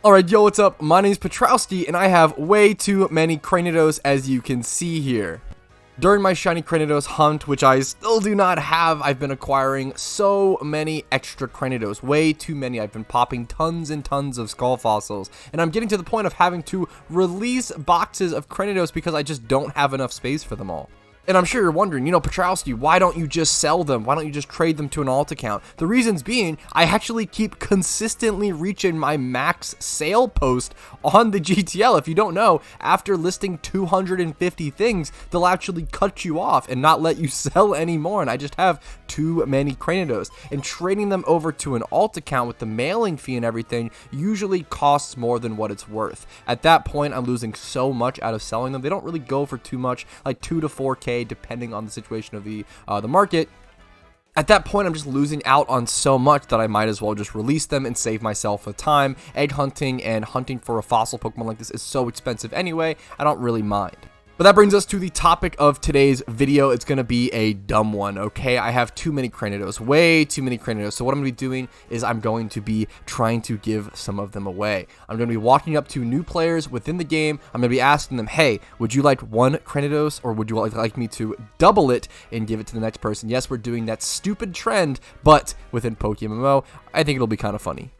Alright, yo, what's up? My name is Patrouski, and I have way too many Cranidos, as you can see here. During my shiny Cranidos hunt, which I still do not have, I've been acquiring so many extra Cranidos. Way too many. I've been popping tons and tons of skull fossils, and I'm getting to the point of having to release boxes of Cranidos because I just don't have enough space for them all. And I'm sure you're wondering, Patrouski, why don't you just sell them? Why don't you just trade them to an alt account? The reasons being, I actually keep consistently reaching my max sale post on the GTL. If you don't know, after listing 250 things, they'll actually cut you off and not let you sell anymore. And I just have too many Cranidos. And trading them over to an alt account with the mailing fee and everything usually costs more than what it's worth. At that point, I'm losing so much out of selling them. They don't really go for too much, like 2 to 4K. Depending on the situation of the market. At that point, I'm just losing out on so much that I might as well just release them and save myself the time. Egg hunting and hunting for a fossil Pokemon like this is so expensive anyway, I don't really mind. But that brings us to the topic of today's video. It's going to be a dumb one, okay? I have too many Cranidos, way too many Cranidos. So what I'm going to be doing is I'm going to be trying to give some of them away. I'm going to be walking up to new players within the game. I'm going to be asking them, hey, would you like one Cranidos, or would you like me to double it and give it to the next person? Yes, we're doing that stupid trend, but within PokeMMO, I think it'll be kind of funny.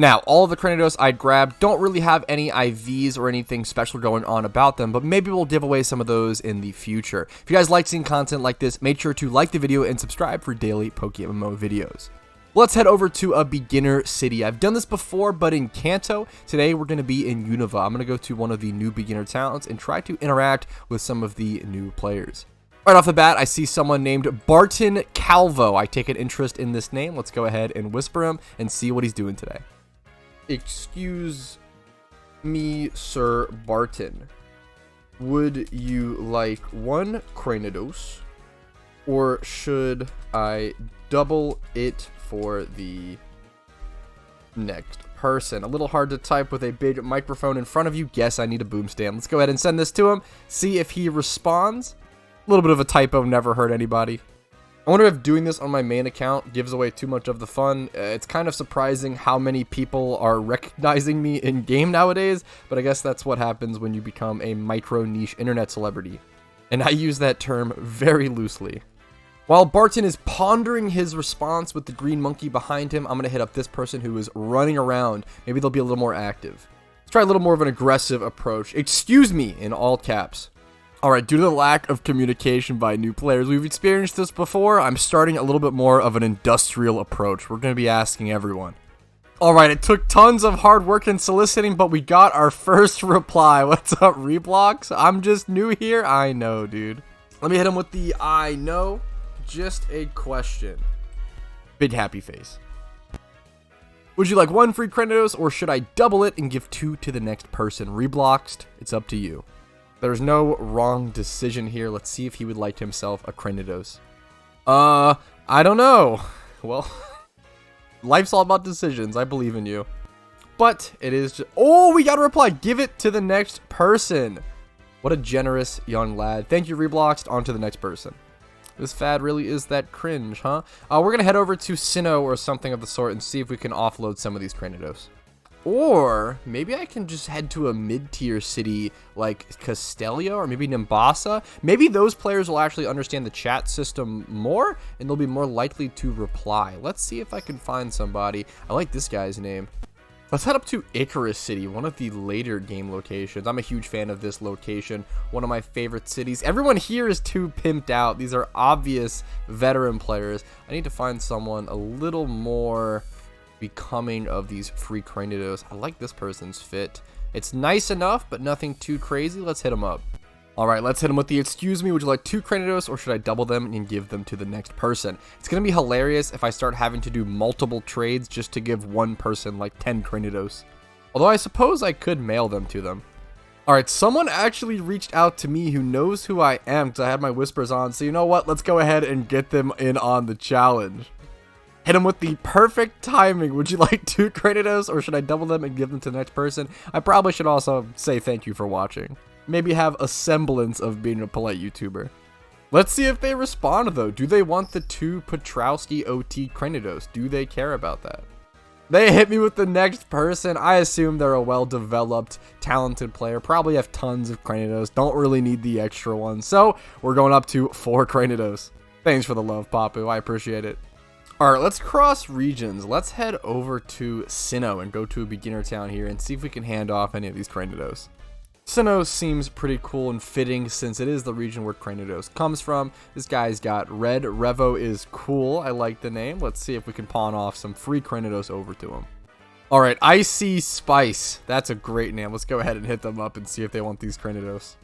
Now, all of the Cranidos I grabbed don't really have any IVs or anything special going on about them, but maybe we'll give away some of those in the future. If you guys like seeing content like this, make sure to like the video and subscribe for daily PokeMMO videos. Let's head over to a beginner city. I've done this before, but in Kanto. Today, we're going to be in Unova. I'm going to go to one of the new beginner towns and try to interact with some of the new players. Right off the bat, I see someone named Barton Calvo. I take an interest in this name. Let's go ahead and whisper him and see what he's doing today. Excuse me, Sir Barton. Would you like one Cranidos, or should I double it for the next person? A little hard to type with a big microphone in front of you. Guess I need a boom stand. Let's go ahead and send this to him. See if he responds. A little bit of a typo, never hurt anybody. I wonder if doing this on my main account gives away too much of the fun. It's kind of surprising how many people are recognizing me in game nowadays, but I guess that's what happens when you become a micro niche internet celebrity. And I use that term very loosely. While Barton is pondering his response with the green monkey behind him, I'm going to hit up this person who is running around. Maybe they'll be a little more active. Let's try a little more of an aggressive approach. Excuse me, in all caps. Alright, due to the lack of communication by new players, we've experienced this before. I'm starting a little bit more of an industrial approach. We're going to be asking everyone. Alright, it took tons of hard work and soliciting, but we got our first reply. What's up, Reblocks? I'm just new here? I know, dude. Let me hit him with the I know. Just a question. Big happy face. Would you like one free Cranidos, or should I double it and give 2 to the next person? Reblocks, it's up to you. There's no wrong decision here. Let's see if he would like himself a Cranidos. I don't know. Well, life's all about decisions. I believe in you. But it is just... Oh, we got a reply. Give it to the next person. What a generous young lad. Thank you, Reblocks. On to the next person. This fad really is that cringe, huh? We're going to head over to Sinnoh or something of the sort and see if we can offload some of these Cranidos. Or maybe I can just head to a mid-tier city like Castelia or maybe Nimbasa. Maybe those players will actually understand the chat system more and they'll be more likely to reply. Let's see if I can find somebody. I like this guy's name. Let's head up to Icarus City, one of the later game locations. I'm a huge fan of this location, one of my favorite cities. Everyone here is too pimped out. These are obvious veteran players. I need to find someone a little more becoming of these free Cranidos. I like this person's fit. It's nice enough, but nothing too crazy. Let's hit him up. Alright, let's hit him with the excuse me, would you like 2 Cranidos, or should I double them and give them to the next person? It's going to be hilarious if I start having to do multiple trades just to give one person like 10 Cranidos. Although I suppose I could mail them to them. Alright, someone actually reached out to me who knows who I am because I had my whispers on. So you know what? Let's go ahead and get them in on the challenge. Hit him with the perfect timing. Would you like 2 Cranidos, or should I double them and give them to the next person? I probably should also say thank you for watching. Maybe have a semblance of being a polite YouTuber. Let's see if they respond, though. Do they want the 2 Patrouski OT Cranidos? Do they care about that? They hit me with the next person. I assume they're a well-developed, talented player. Probably have tons of Cranidos. Don't really need the extra one. So we're going up to 4 Cranidos. Thanks for the love, Papu. I appreciate it. All right, let's cross regions. Let's head over to Sinnoh and go to a beginner town here and see if we can hand off any of these Cranidos. Sinnoh seems pretty cool and fitting since it is the region where Cranidos comes from. This guy's got red. Revo is cool. I like the name. Let's see if we can pawn off some free Cranidos over to him. All right, Icy Spice. That's a great name. Let's go ahead and hit them up and see if they want these Cranidos.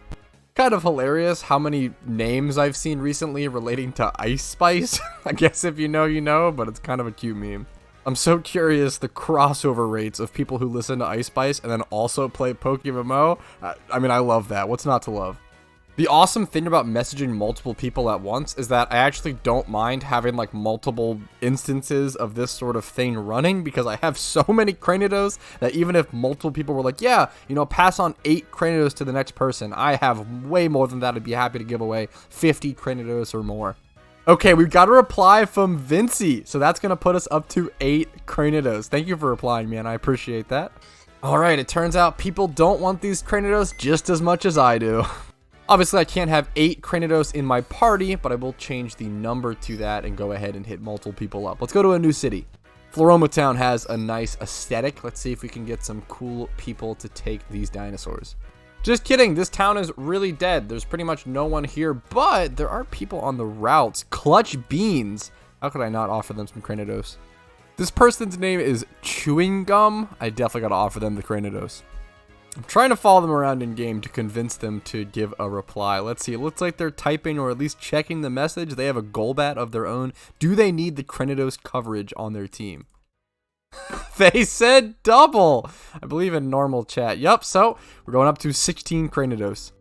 Kind of hilarious how many names I've seen recently relating to Ice Spice. I guess if you know, you know, but it's kind of a cute meme. I'm so curious the crossover rates of people who listen to Ice Spice and then also play PokeMMO. I mean, I love that. What's not to love? The awesome thing about messaging multiple people at once is that I actually don't mind having like multiple instances of this sort of thing running because I have so many Cranidos that even if multiple people were like, yeah, you know, pass on 8 Cranidos to the next person, I have way more than that. I'd be happy to give away 50 Cranidos or more. Okay, we've got a reply from Vinci, so that's going to put us up to 8 Cranidos. Thank you for replying, man. I appreciate that. All right, it turns out people don't want these Cranidos just as much as I do. Obviously, I can't have 8 Cranidos in my party, but I will change the number to that and go ahead and hit multiple people up. Let's go to a new city. Floroma Town has a nice aesthetic. Let's see if we can get some cool people to take these dinosaurs. Just kidding, this town is really dead. There's pretty much no one here, but there are people on the routes. Clutch Beans. How could I not offer them some Cranidos? This person's name is Chewing Gum. I definitely got to offer them the Cranidos. I'm trying to follow them around in game to convince them to give a reply. Let's see, it looks like they're typing or at least checking the message. They have a Golbat of their own. Do they need the Cranidos coverage on their team? They said double. I believe in normal chat. Yup, so we're going up to 16 Cranidos.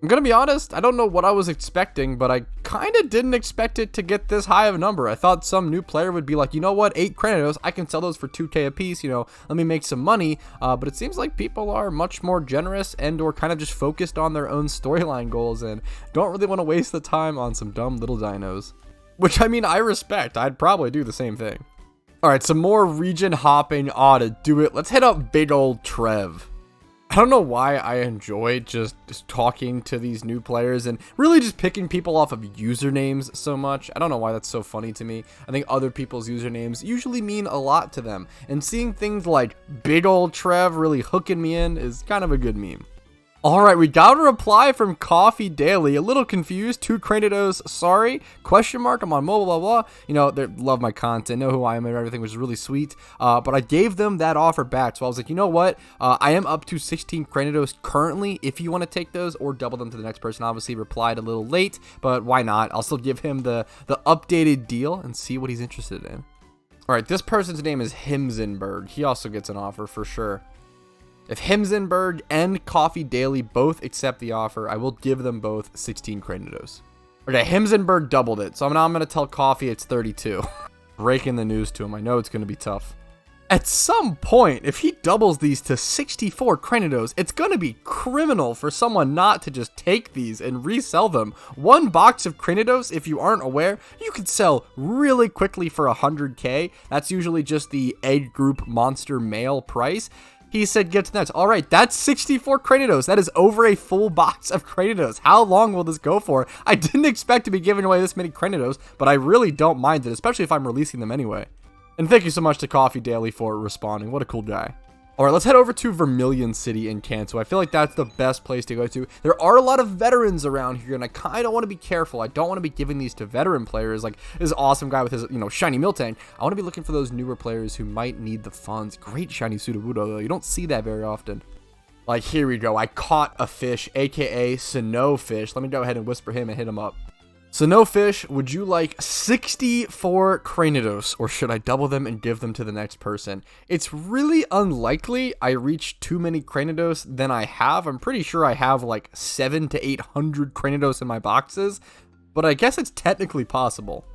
I'm going to be honest, I don't know what I was expecting, but I kind of didn't expect it to get this high of a number. I thought some new player would be like, you know what, 8 Cranidos, I can sell those for 2K a piece, you know, let me make some money. But it seems like people are much more generous and or kind of just focused on their own storyline goals and don't really want to waste the time on some dumb little dinos. Which, I mean, I respect. I'd probably do the same thing. All right, some more region hopping ought to do it. Let's hit up big old Trev. I don't know why I enjoy just talking to these new players and really just picking people off of usernames so much. I don't know why that's so funny to me. I think other people's usernames usually mean a lot to them. And seeing things like big old Trev really hooking me in is kind of a good meme. All right, we got a reply from Coffee Daily. A little confused. 2 Cranidos, sorry. Question mark. I'm on mobile, blah, blah. You know, they love my content, know who I am and everything, which is really sweet. But I gave them that offer back. So I was like, you know what? I am up to 16 Cranidos currently. If you want to take those or double them to the next person, obviously replied a little late, but why not? I'll still give him the updated deal and see what he's interested in. All right, this person's name is Himsenberg. He also gets an offer for sure. If Himsenberg and Coffee Daily both accept the offer, I will give them both 16 Cranidos. Okay, Himsenberg doubled it, so now I'm going to tell Coffee it's 32. Breaking the news to him. I know it's going to be tough. At some point, if he doubles these to 64 Cranidos, it's going to be criminal for someone not to just take these and resell them. One box of Cranidos, if you aren't aware, you could sell really quickly for 100k. That's usually just the egg group monster male price. He said, get to the next. All right, that's 64 Cranidos. That is over a full box of Cranidos. How long will this go for? I didn't expect to be giving away this many Cranidos, but I really don't mind it, especially if I'm releasing them anyway. And thank you so much to Coffee Daily for responding. What a cool guy. All right, let's head over to Vermilion City in Kanto. I feel like that's the best place to go to. There are a lot of veterans around here, and I kind of want to be careful. I don't want to be giving these to veteran players like this awesome guy with his, you know, shiny Miltank. I want to be looking for those newer players who might need the funds. Great shiny Sudowoodo, though. You don't see that very often. Like, here we go. I caught a fish, aka Snowfish. Let me go ahead and whisper him and hit him up. Snowfish, would you like 64 Cranidos, or should I double them and give them to the next person? It's really unlikely I reach too many Cranidos than I have. I'm pretty sure I have like 700 to 800 Cranidos in my boxes, but I guess it's technically possible.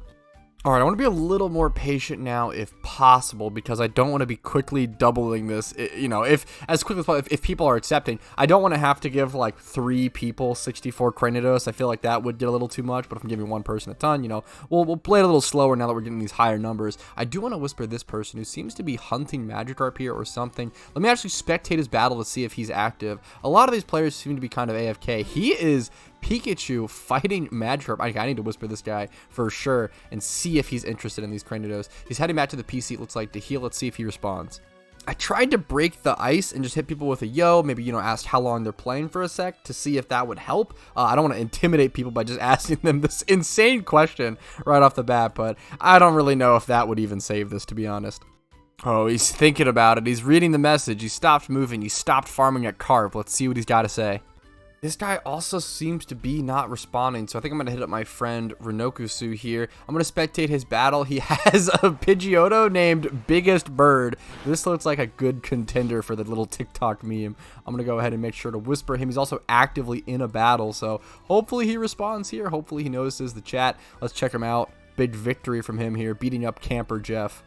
All right, I want to be a little more patient now if possible, because I don't want to be quickly doubling this, if as quickly as possible, if people are accepting. I don't want to have to give like 3 people 64 Cranidos. I feel like that would get a little too much, but if I'm giving one person a ton, we'll play it a little slower now that we're getting these higher numbers. I do want to whisper this person who seems to be hunting Magikarp here or something. Let me actually spectate his battle to see if he's active. A lot of these players seem to be kind of AFK. He is Pikachu fighting Magikarp. I need to whisper this guy for sure and see if he's interested in these Cranidos. He's heading back to the PC, it looks like, to heal. Let's see if he responds. I tried to break the ice and just hit people with a yo, maybe, ask how long they're playing for a sec to see if that would help. I don't want to intimidate people by just asking them this insane question right off the bat, but I don't really know if that would even save this, to be honest. Oh, he's thinking about it. He's reading the message. He stopped moving. He stopped farming at Carp. Let's see what he's got to say. This guy also seems to be not responding, so I think I'm going to hit up my friend Renokusu here. I'm going to spectate his battle. He has a Pidgeotto named Biggest Bird. This looks like a good contender for the little TikTok meme. I'm going to go ahead and make sure to whisper him. He's also actively in a battle, so hopefully he responds here. Hopefully he notices the chat. Let's check him out. Big victory from him here, beating up Camper Jeff.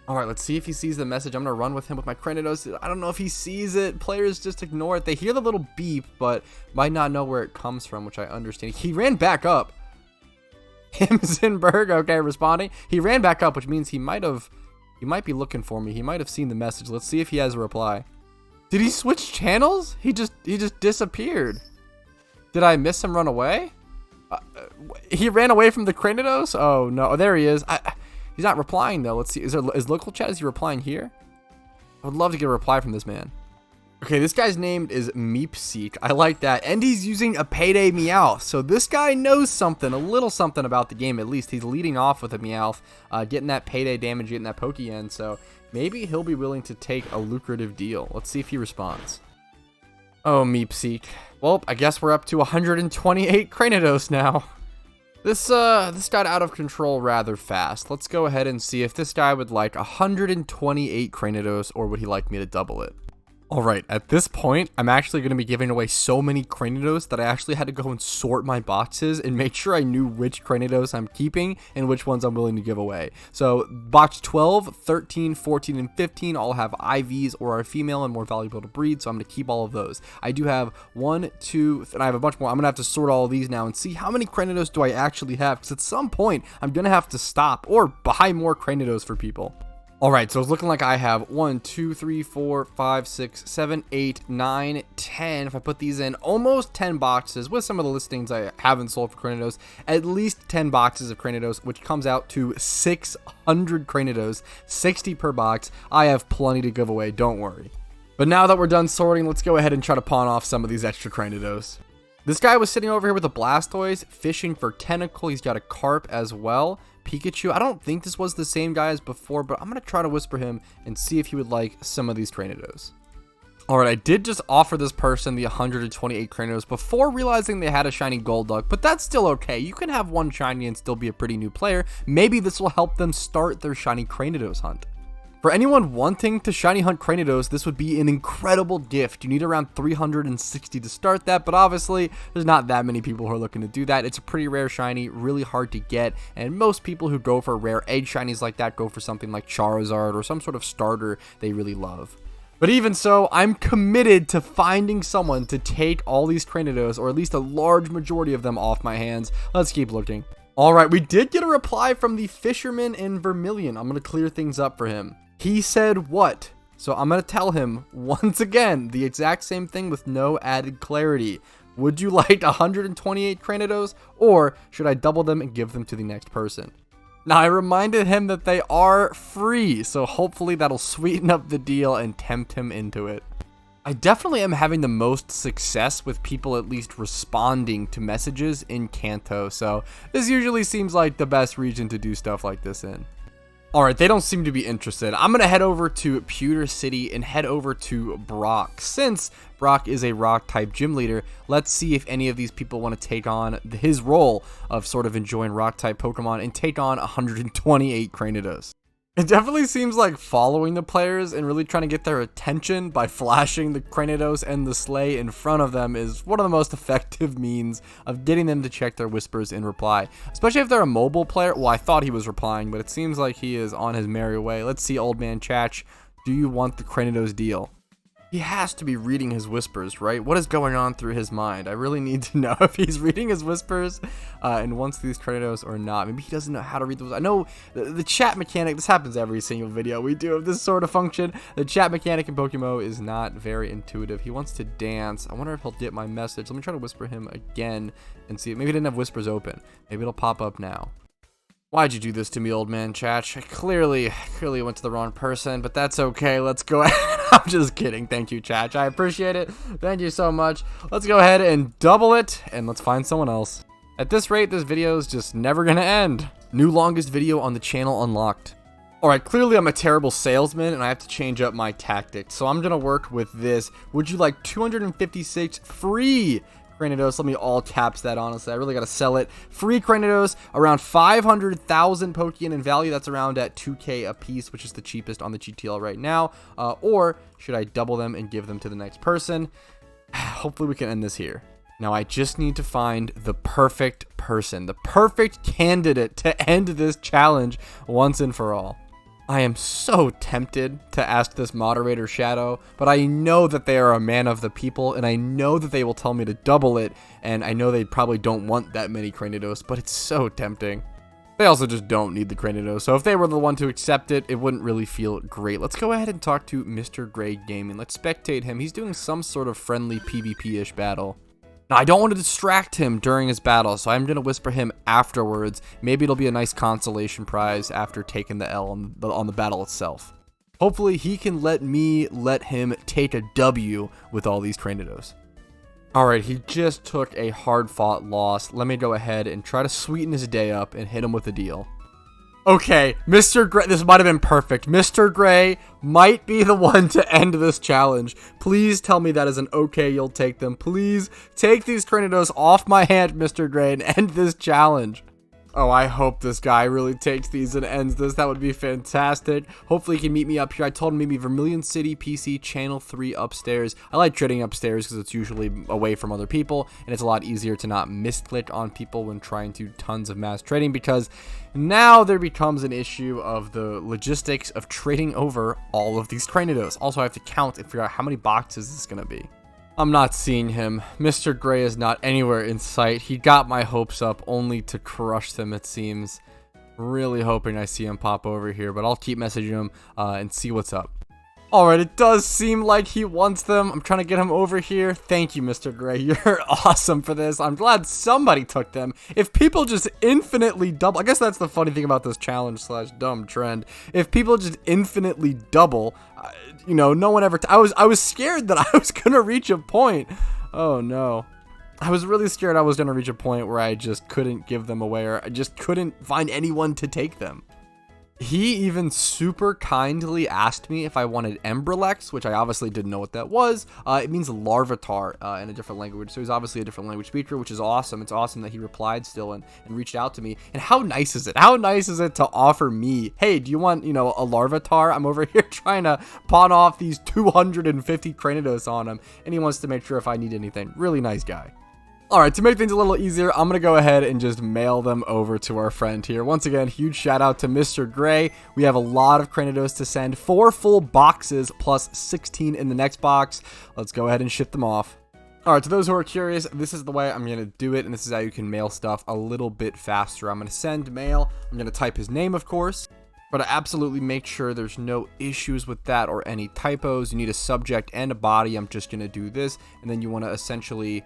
All right, let's see if he sees the message. I'm going to run with him with my Cranidos. I don't know if he sees it. Players just ignore it. They hear the little beep, but might not know where it comes from, which I understand. He ran back up. Himsenberg, okay, responding. He ran back up, which means he might be looking for me. He might have seen the message. Let's see if he has a reply. Did he switch channels? He just disappeared. Did I miss him run away? He ran away from the Cranidos? Oh, no. Oh, there he is. He's not replying, though. Let's see. Is local chat? Is he replying here? I would love to get a reply from this man. Okay, this guy's name is Meepseek. I like that. And he's using a Payday Meowth. So this guy knows something, a little something about the game at least. He's leading off with a Meowth, getting that Payday damage, getting that Pokeyen. So maybe he'll be willing to take a lucrative deal. Let's see if he responds. Oh, Meepseek. Well, I guess we're up to 128 Cranidos now. This got out of control rather fast. Let's go ahead and see if this guy would like 128 Cranidos, or would he like me to double it? Alright, at this point, I'm actually going to be giving away so many Cranidos that I actually had to go and sort my boxes and make sure I knew which Cranidos I'm keeping and which ones I'm willing to give away. So, box 12, 13, 14, and 15 all have IVs or are female and more valuable to breed, so I'm going to keep all of those. I do have 1, 2, and I have a bunch more. I'm going to have to sort all of these now and see how many Cranidos do I actually have, because at some point, I'm going to have to stop or buy more Cranidos for people. Alright, so it's looking like I have 1, 2, 3, 4, 5, 6, 7, 8, 9, 10. If I put these in, almost 10 boxes with some of the listings I haven't sold for Cranidos. At least 10 boxes of Cranidos, which comes out to 600 Cranidos, 60 per box. I have plenty to give away, don't worry. But now that we're done sorting, let's go ahead and try to pawn off some of these extra Cranidos. This guy was sitting over here with a Blastoise, fishing for Tentacle. He's got a Carp as well. Pikachu. I don't think this was the same guy as before, but I'm going to try to whisper him and see if he would like some of these Cranidos. Alright, I did just offer this person the 128 Cranidos before realizing they had a shiny Golduck, but that's still okay. You can have one shiny and still be a pretty new player. Maybe this will help them start their shiny Cranidos hunt. For anyone wanting to shiny hunt Cranidos, this would be an incredible gift. You need around 360 to start that, but obviously there's not that many people who are looking to do that. It's a pretty rare shiny, really hard to get, and most people who go for rare egg shinies like that go for something like Charizard or some sort of starter they really love. But even so, I'm committed to finding someone to take all these Cranidos, or at least a large majority of them, off my hands. Let's keep looking. Alright, we did get a reply from the fisherman in Vermilion. I'm going to clear things up for him. He said what? So I'm going to tell him once again the exact same thing with no added clarity. Would you like 128 Cranidos, or should I double them and give them to the next person? Now, I reminded him that they are free, so hopefully that'll sweeten up the deal and tempt him into it. I definitely am having the most success with people at least responding to messages in Kanto, so this usually seems like the best region to do stuff like this in. Alright, they don't seem to be interested. I'm going to head over to Pewter City and head over to Brock. Since Brock is a rock-type gym leader, let's see if any of these people want to take on his role of sort of enjoying rock-type Pokemon and take on 128 Cranidos. It definitely seems like following the players and really trying to get their attention by flashing the Cranidos and the sleigh in front of them is one of the most effective means of getting them to check their whispers in reply. Especially if they're a mobile player. Well, I thought he was replying, but it seems like he is on his merry way. Let's see, old man Chach. Do you want the Cranidos deal? He has to be reading his whispers, right? What is going on through his mind? I really need to know if he's reading his whispers and wants these Cranidos or not. Maybe he doesn't know how to read those. I know the chat mechanic, this happens every single video we do of this sort of function. The chat mechanic in PokeMMO is not very intuitive. He wants to dance. I wonder if he'll get my message. Let me try to whisper him again and see. Maybe he didn't have whispers open. Maybe it'll pop up now. Why'd you do this to me, old man Chach? I clearly went to the wrong person, but that's okay. Let's go ahead. I'm just kidding. Thank you, Chach. I appreciate it. Thank you so much. Let's go ahead and double it, and let's find someone else. At this rate, this video is just never gonna end. New longest video on the channel unlocked. Alright, clearly I'm a terrible salesman, and I have to change up my tactics. So I'm gonna work with this. Would you like 256 free Cranidos? Let me all caps that, honestly. I really got to sell it. Free Cranidos, around 500,000 Pokeyen in value. That's around at 2K a piece, which is the cheapest on the GTL right now. Or should I double them and give them to the next person? Hopefully we can end this here. Now I just need to find the perfect person, the perfect candidate to end this challenge once and for all. I am so tempted to ask this moderator Shadow, but I know that they are a man of the people, and I know that they will tell me to double it, and I know they probably don't want that many Cranidos, but it's so tempting. They also just don't need the Cranidos, so if they were the one to accept it, it wouldn't really feel great. Let's go ahead and talk to Mr. Gray Gaming. Let's spectate him. He's doing some sort of friendly PvP-ish battle. Now, I don't want to distract him during his battle, so I'm going to whisper him afterwards. Maybe it'll be a nice consolation prize after taking the L on the battle itself. Hopefully, he can let him take a W with all these Cranidos. Alright, he just took a hard-fought loss. Let me go ahead and try to sweeten his day up and hit him with a deal. Okay, Mr. Gray, this might have been perfect. Mr. Gray might be the one to end this challenge. Please tell me that is an okay, you'll take them. Please take these Cranidos off my hand, Mr. Gray, and end this challenge. Oh, I hope this guy really takes these and ends this. That would be fantastic. Hopefully he can meet me up here. I told him maybe Vermilion City PC Channel 3 upstairs. I like trading upstairs because it's usually away from other people, and it's a lot easier to not misclick on people when trying to do tons of mass trading, because now there becomes an issue of the logistics of trading over all of these Cranidos. Also, I have to count and figure out how many boxes this is going to be. I'm not seeing him. Mr. Gray is not anywhere in sight. He got my hopes up only to crush them, it seems. Really hoping I see him pop over here, but I'll keep messaging him and see what's up. Alright, it does seem like he wants them. I'm trying to get him over here. Thank you, Mr. Gray. You're awesome for this. I'm glad somebody took them. If people just infinitely double... I guess that's the funny thing about this challenge / dumb trend. If people just infinitely double, you know, no one ever... I was scared that I was going to reach a point. Oh, no. I was really scared I was going to reach a point where I just couldn't give them away, or I just couldn't find anyone to take them. He even super kindly asked me if I wanted Emberlex, which I obviously didn't know what that was. It means Larvitar in a different language, so he's obviously a different language speaker, which is awesome. It's awesome that he replied still and reached out to me. And how nice is it? How nice is it to offer me, hey, do you want, you know, a Larvitar? I'm over here trying to pawn off these 250 Cranidos on him, and he wants to make sure if I need anything. Really nice guy. Alright, to make things a little easier, I'm going to go ahead and just mail them over to our friend here. Once again, huge shout out to Mr. Gray. We have a lot of Cranidos to send. 4 full boxes plus 16 in the next box. Let's go ahead and ship them off. Alright, to those who are curious, this is the way I'm going to do it, and this is how you can mail stuff a little bit faster. I'm going to send mail. I'm going to type his name, of course. But to absolutely make sure there's no issues with that or any typos, you need a subject and a body. I'm just going to do this, and then you want to essentially...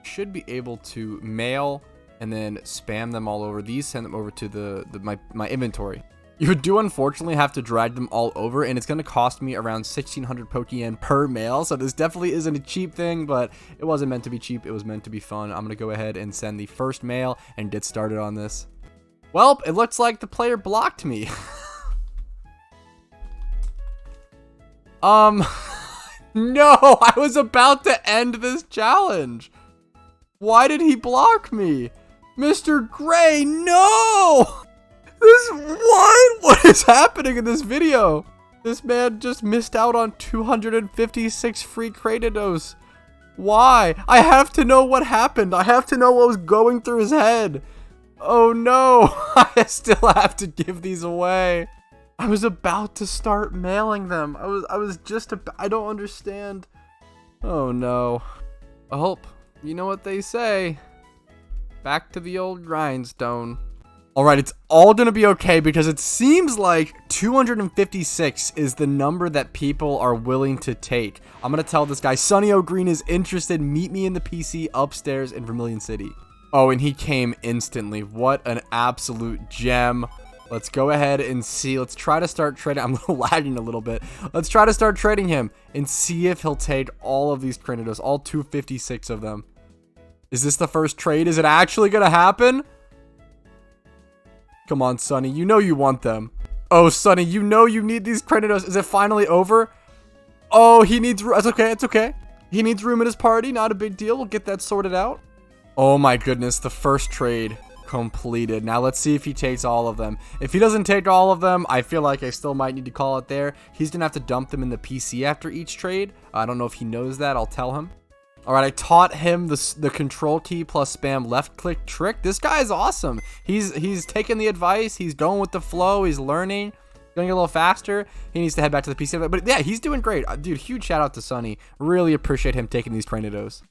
should be able to mail and then spam them all over these, send them over to my inventory. You do unfortunately have to drag them all over, and it's going to cost me around 1,600 Pokeyen per mail, so this definitely isn't a cheap thing, but it wasn't meant to be cheap, it was meant to be fun. I'm going to go ahead and send the first mail and get started on this. Well, it looks like the player blocked me. No, I was about to end this challenge. Why did he block me? Mr. Gray, no! This what? What is happening in this video? This man just missed out on 256 free Cranidos. Why? I have to know what happened. I have to know what was going through his head. Oh no, I still have to give these away. I was about to start mailing them. I don't understand. Oh no. Oh, you know what they say. Back to the old grindstone. All right, it's all gonna be okay because it seems like 256 is the number that people are willing to take. I'm gonna tell this guy, Sunny O'Green is interested. Meet me in the PC upstairs in Vermilion City. Oh, and he came instantly. What an absolute gem. Let's go ahead and see. Let's try to start trading. I'm lagging a little bit. Let's try to start trading him and see if he'll take all of these Cranidos, all 256 of them. Is this the first trade? Is it actually gonna happen? Come on, Sunny. You know you want them. Oh, Sunny, you know you need these Cranidos. Is it finally over? Oh, he needs room. It's okay. It's okay. He needs room in his party. Not a big deal. We'll get that sorted out. Oh my goodness. The first trade completed. Now let's see if he takes all of them. If he doesn't take all of them, I feel like I still might need to call it there. He's going to have to dump them in the PC after each trade. I don't know if he knows that. I'll tell him. All right, I taught him the control key plus spam left click trick. This guy is awesome. He's taking the advice. He's going with the flow. He's learning. Going a little faster. He needs to head back to the PC. But yeah, he's doing great. Dude, huge shout out to Sunny. Really appreciate him taking these Cranidos.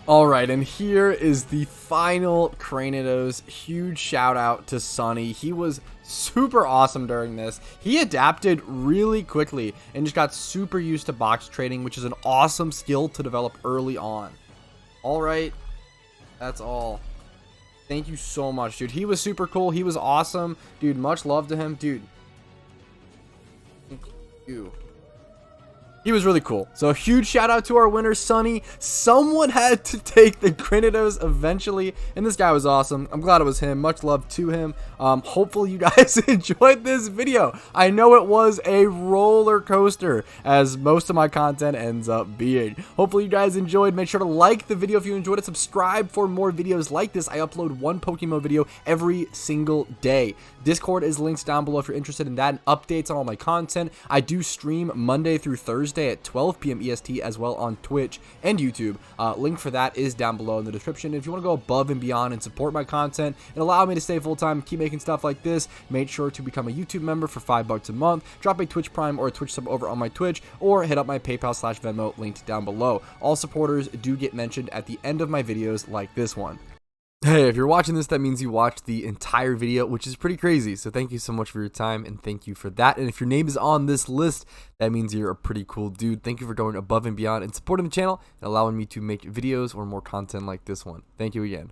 All right, and here is the final Cranidos. Huge shout out to Sunny. He was super awesome during this. He adapted really quickly and just got super used to box trading, which is an awesome skill to develop early on. All right, that's all. Thank you so much, dude. He was super cool. He was awesome. Dude, much love to him. Dude, thank you. He was really cool. So a huge shout out to our winner, Sunny. Someone had to take the Cranidos eventually, and this guy was awesome. I'm glad it was him. Much love to him. Hopefully you guys enjoyed this video. I know it was a roller coaster, as most of my content ends up being. Hopefully you guys enjoyed. Make sure to like the video if you enjoyed it. Subscribe for more videos like this. I upload one PokeMMO video every single day. Discord is linked down below if you're interested in that, and updates on all my content. I do stream Monday through Thursday at 12 p.m. EST, as well on Twitch and YouTube. Link for that is down below in the description. If you want to go above and beyond and support my content and allow me to stay full-time, keep making stuff like this, make sure to become a YouTube member for $5 a month, drop a Twitch Prime or a Twitch sub over on my Twitch, or hit up my PayPal/Venmo linked down below. All supporters do get mentioned at the end of my videos like this one. Hey, if you're watching this, that means you watched the entire video, which is pretty crazy. So thank you so much for your time, and thank you for that. And if your name is on this list, that means you're a pretty cool dude. Thank you for going above and beyond and supporting the channel and allowing me to make videos or more content like this one. Thank you again.